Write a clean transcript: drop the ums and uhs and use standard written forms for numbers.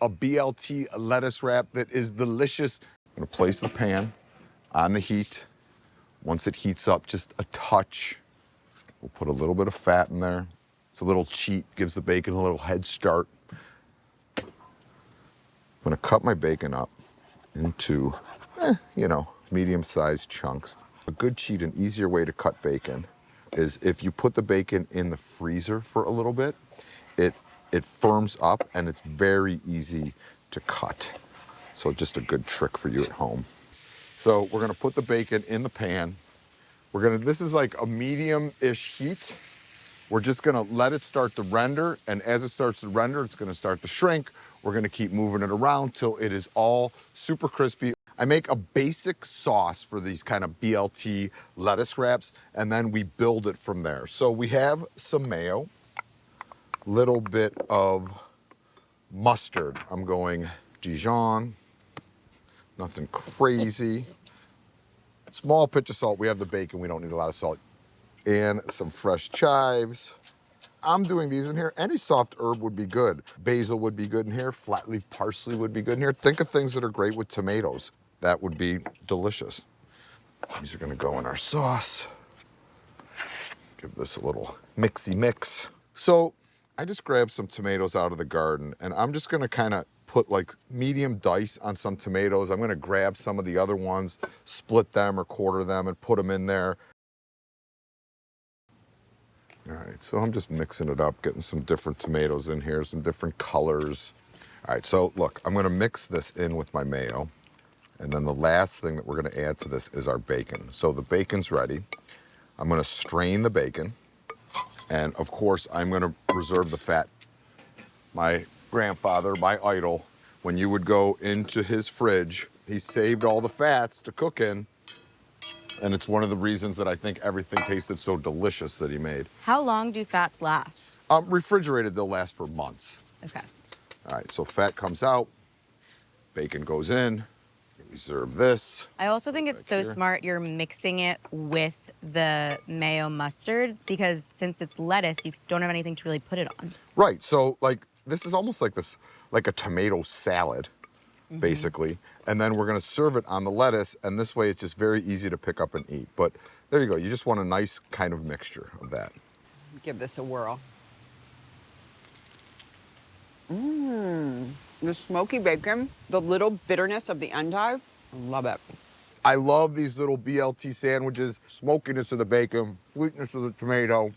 a BLT lettuce wrap that is delicious. I'm gonna place the pan on the heat. Once it heats up just a touch, we'll put a little bit of fat in there. It's a little cheat, gives the bacon a little head start. I'm gonna cut my bacon up into, medium-sized chunks. A good cheat, an easier way to cut bacon is if you put the bacon in the freezer for a little bit, it firms up and it's very easy to cut. So just a good trick for you at home. So we're gonna put the bacon in the pan. This is like a medium-ish heat. We're just gonna let it start to render, and as it starts to render, it's gonna start to shrink. We're gonna keep moving it around till it is all super crispy. I make a basic sauce for these kind of BLT lettuce wraps, and then we build it from there. So we have some mayo, little bit of mustard. I'm going Dijon, nothing crazy. Small pinch of salt. We have the bacon, we don't need a lot of salt. And some fresh chives. I'm doing these in here. Any soft herb would be good. Basil would be good in here. Flat leaf parsley would be good in here. Think of things that are great with tomatoes. That would be delicious. These are gonna go in our sauce. Give this a little mixy mix. So I just grabbed some tomatoes out of the garden, and I'm just gonna kind of put like medium dice on some tomatoes. I'm gonna grab some of the other ones, split them or quarter them and put them in there. All right, so I'm just mixing it up, getting some different tomatoes in here, some different colors. All right, so look, I'm gonna mix this in with my mayo. And then the last thing that we're gonna add to this is our bacon. So the bacon's ready. I'm gonna strain the bacon. And of course, I'm gonna reserve the fat. My grandfather, my idol, when you would go into his fridge, he saved all the fats to cook in. And it's one of the reasons that I think everything tasted so delicious that he made. How long do fats last? Refrigerated, they'll last for months. Okay. All right, so fat comes out, bacon goes in, reserve this. I also think it's so smart you're mixing it with the mayo mustard, because since it's lettuce, you don't have anything to really put it on. Right, so like this is almost like this, like a tomato salad, basically. And then we're gonna serve it on the lettuce, and this way it's just very easy to pick up and eat. But there you go, you just want a nice kind of mixture of that. Give this a whirl. The smoky bacon, the little bitterness of the endive, I love it. I love these little BLT sandwiches, smokiness of the bacon, sweetness of the tomato.